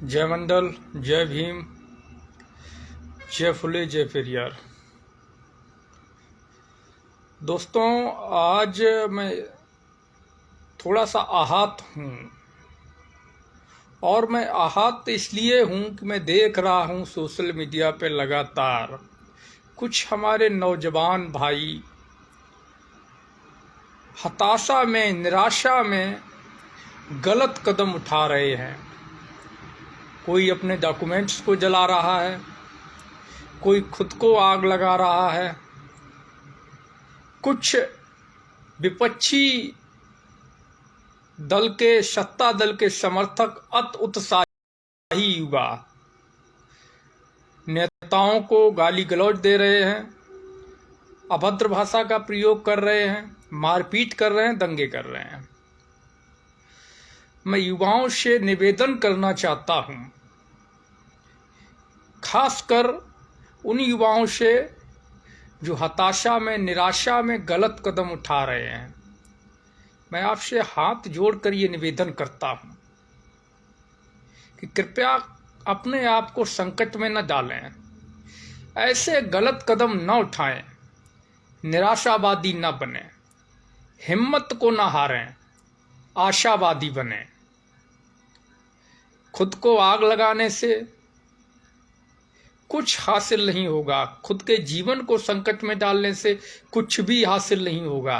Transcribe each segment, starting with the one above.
जय मंडल, जय भीम, जय फुले, जय पेरियार। दोस्तों, आज मैं थोड़ा सा आहत हूँ। और मैं आहत इसलिए हूँ कि मैं देख रहा हूँ सोशल मीडिया पे लगातार कुछ हमारे नौजवान भाई हताशा में, निराशा में गलत कदम उठा रहे हैं। कोई अपने डॉक्यूमेंट्स को जला रहा है, कोई खुद को आग लगा रहा है, कुछ विपक्षी दल के, सत्ता दल के समर्थक अति उत्साही युवा नेताओं को गाली गलौज दे रहे हैं, अभद्र भाषा का प्रयोग कर रहे हैं, मारपीट कर रहे हैं, दंगे कर रहे हैं। मैं युवाओं से निवेदन करना चाहता हूं, खासकर उन युवाओं से जो हताशा में, निराशा में गलत कदम उठा रहे हैं। मैं आपसे हाथ जोड़कर ये निवेदन करता हूं कि कृपया अपने आप को संकट में न डालें, ऐसे गलत कदम न उठाएं, निराशावादी न बने, हिम्मत को न हारें, आशावादी बने। खुद को आग लगाने से कुछ हासिल नहीं होगा, खुद के जीवन को संकट में डालने से कुछ भी हासिल नहीं होगा।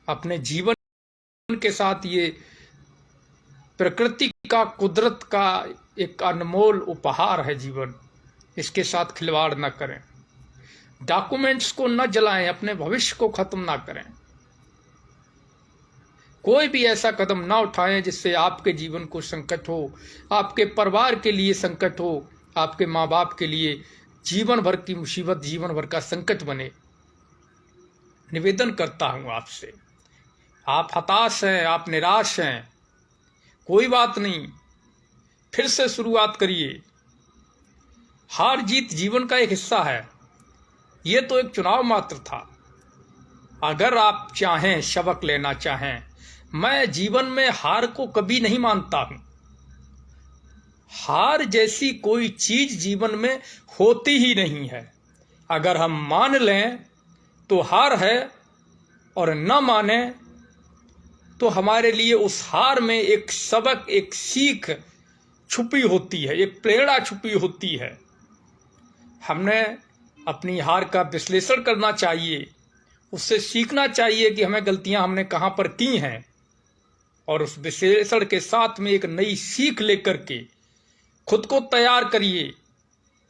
अपने जीवन के साथ ये प्रकृति का, कुदरत का एक अनमोल उपहार है जीवन, इसके साथ खिलवाड़ न करें। डॉक्यूमेंट्स को न जलाएं, अपने भविष्य को खत्म ना करें। कोई भी ऐसा कदम ना उठाएं जिससे आपके जीवन को संकट हो, आपके परिवार के लिए संकट हो, आपके माँ बाप के लिए जीवन भर की मुसीबत, जीवन भर का संकट बने। निवेदन करता हूं आपसे, आप हताश हैं, आप निराश हैं, कोई बात नहीं, फिर से शुरुआत करिए। हार जीत जीवन का एक हिस्सा है, ये तो एक चुनाव मात्र था। अगर आप चाहें, सबक लेना चाहें, मैं जीवन में हार को कभी नहीं मानता हूं। हार जैसी कोई चीज जीवन में होती ही नहीं है। अगर हम मान लें तो हार है, और न माने तो हमारे लिए उस हार में एक सबक, एक सीख छुपी होती है, एक प्रेरणा छुपी होती है। हमने अपनी हार का विश्लेषण करना चाहिए, उससे सीखना चाहिए कि हमें गलतियां हमने कहां पर की हैं, और उस विश्लेषण के साथ में एक नई सीख लेकर के खुद को तैयार करिए,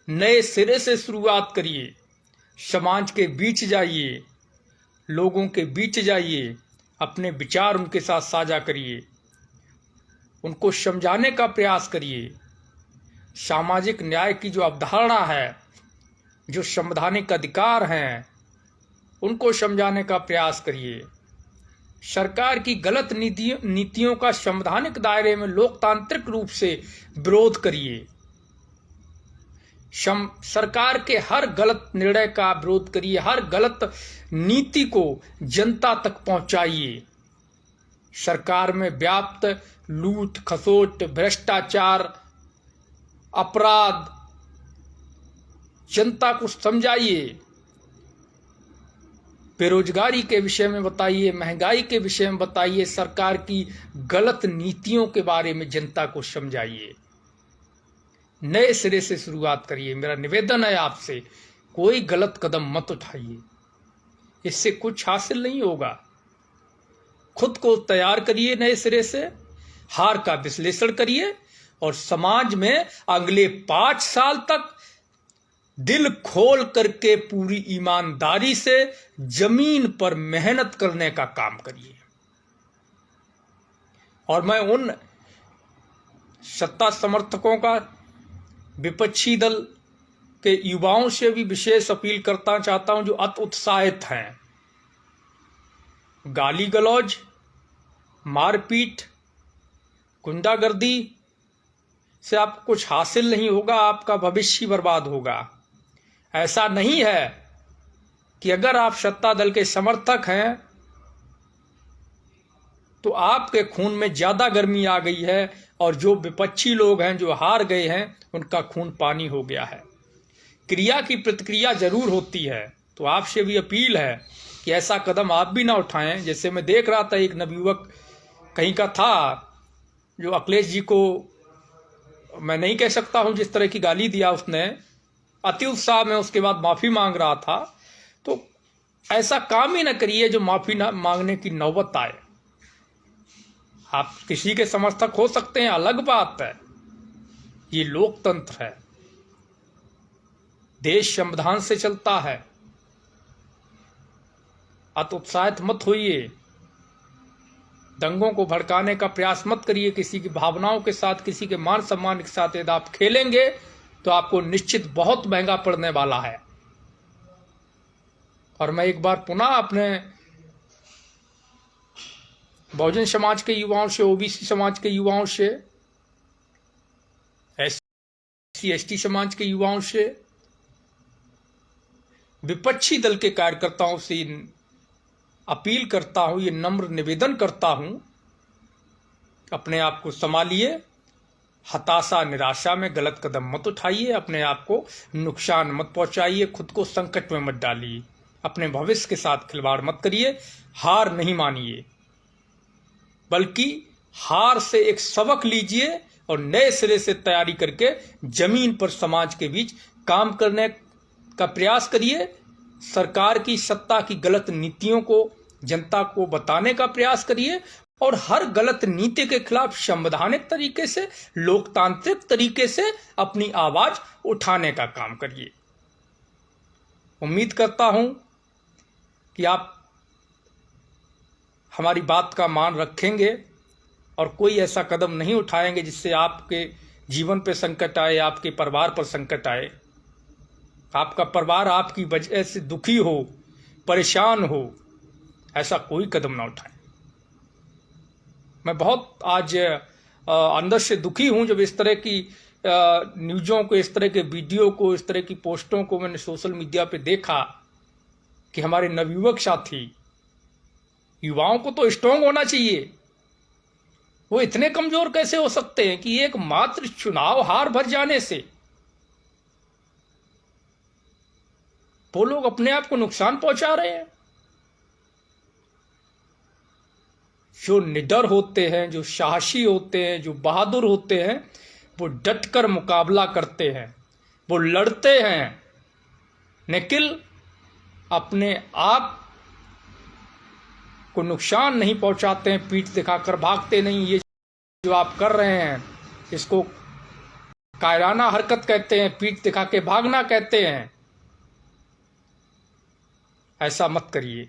नए सिरे से शुरुआत करिए। समाज के बीच जाइए, लोगों के बीच जाइए, अपने विचार उनके साथ साझा करिए, उनको समझाने का प्रयास करिए। सामाजिक न्याय की जो अवधारणा है, जो संवैधानिक अधिकार हैं, उनको समझाने का प्रयास करिए। सरकार की गलत नीतियों का संवैधानिक दायरे में लोकतांत्रिक रूप से विरोध करिए। सरकार के हर गलत निर्णय का विरोध करिए, हर गलत नीति को जनता तक पहुंचाइए। सरकार में व्याप्त लूट, खसोट, भ्रष्टाचार, अपराध जनता को समझाइए। बेरोजगारी के विषय में बताइए, महंगाई के विषय में बताइए, सरकार की गलत नीतियों के बारे में जनता को समझाइए। नए सिरे से शुरुआत करिए। मेरा निवेदन है आपसे, कोई गलत कदम मत उठाइए, इससे कुछ हासिल नहीं होगा। खुद को तैयार करिए नए सिरे से, हार का विश्लेषण करिए, और समाज में अगले 5 साल तक दिल खोल करके पूरी ईमानदारी से जमीन पर मेहनत करने का काम करिए। और मैं उन सत्ता समर्थकों का, विपक्षी दल के युवाओं से भी विशेष अपील करना चाहता हूं जो अति उत्साहित हैं। गाली गलौज, मारपीट, गुंडागर्दी से आपको कुछ हासिल नहीं होगा, आपका भविष्य बर्बाद होगा। ऐसा नहीं है कि अगर आप सत्ता दल के समर्थक हैं तो आपके खून में ज्यादा गर्मी आ गई है और जो विपक्षी लोग हैं, जो हार गए हैं, उनका खून पानी हो गया है। क्रिया की प्रतिक्रिया जरूर होती है, तो आपसे भी अपील है कि ऐसा कदम आप भी ना उठाएं। जैसे मैं देख रहा था, एक नवयुवक कहीं का था जो अखिलेश जी को, मैं नहीं कह सकता हूं, जिस तरह की गाली दिया उसने, अति उत्साह में उसके बाद माफी मांग रहा था। तो ऐसा काम ही ना करिए जो माफी ना मांगने की नौबत आए। आप किसी के समर्थक हो सकते हैं, अलग बात है, ये लोकतंत्र है, देश संविधान से चलता है। अत्युत्साहित मत होइए, दंगों को भड़काने का प्रयास मत करिए, किसी की भावनाओं के साथ, किसी के मान सम्मान के साथ यदि आप खेलेंगे तो आपको निश्चित बहुत महंगा पड़ने वाला है। और मैं एक बार पुनः अपने बहुजन समाज के युवाओं से, ओबीसी समाज के युवाओं से, SC ST समाज के युवाओं से, विपक्षी दल के कार्यकर्ताओं से अपील करता हूं, ये नम्र निवेदन करता हूं, अपने आप को संभालिए, हताशा निराशा में गलत कदम मत उठाइए, अपने आप को नुकसान मत पहुंचाइए, खुद को संकट में मत डालिए, अपने भविष्य के साथ खिलवाड़ मत करिए, हार नहीं मानिए, बल्कि हार से एक सबक लीजिए और नए सिरे से तैयारी करके जमीन पर समाज के बीच काम करने का प्रयास करिए। सरकार की सत्ता की गलत नीतियों को जनता को बताने का प्रयास करिए और हर गलत नीति के खिलाफ संवैधानिक तरीके से, लोकतांत्रिक तरीके से अपनी आवाज उठाने का काम करिए। उम्मीद करता हूं कि आप हमारी बात का मान रखेंगे और कोई ऐसा कदम नहीं उठाएंगे जिससे आपके जीवन पर संकट आए, आपके परिवार पर संकट आए, आपका परिवार आपकी वजह से दुखी हो, परेशान हो। ऐसा कोई कदम ना उठाएं। मैं बहुत आज अंदर से दुखी हूं जब इस तरह की न्यूज़ों को, इस तरह के वीडियो को, इस तरह की पोस्टों को मैंने सोशल मीडिया पे देखा कि हमारे नवयुवक साथी, युवाओं को तो स्ट्रांग होना चाहिए, वो इतने कमजोर कैसे हो सकते हैं कि एक मात्र चुनाव हार भर जाने से वो लोग अपने आप को नुकसान पहुंचा रहे हैं। जो निडर होते हैं, जो साहसी होते हैं, जो बहादुर होते हैं, वो डटकर मुकाबला करते हैं, वो लड़ते हैं, लेकिन अपने आप को नुकसान नहीं पहुंचाते हैं, पीठ दिखाकर भागते नहीं। ये जो आप कर रहे हैं इसको कायराना हरकत कहते हैं, पीठ दिखा के भागना कहते हैं। ऐसा मत करिए।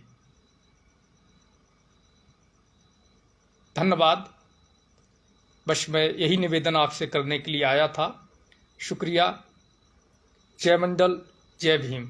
धन्यवाद। बस मैं यही निवेदन आपसे करने के लिए आया था। शुक्रिया। जय मंडल, जय भीम।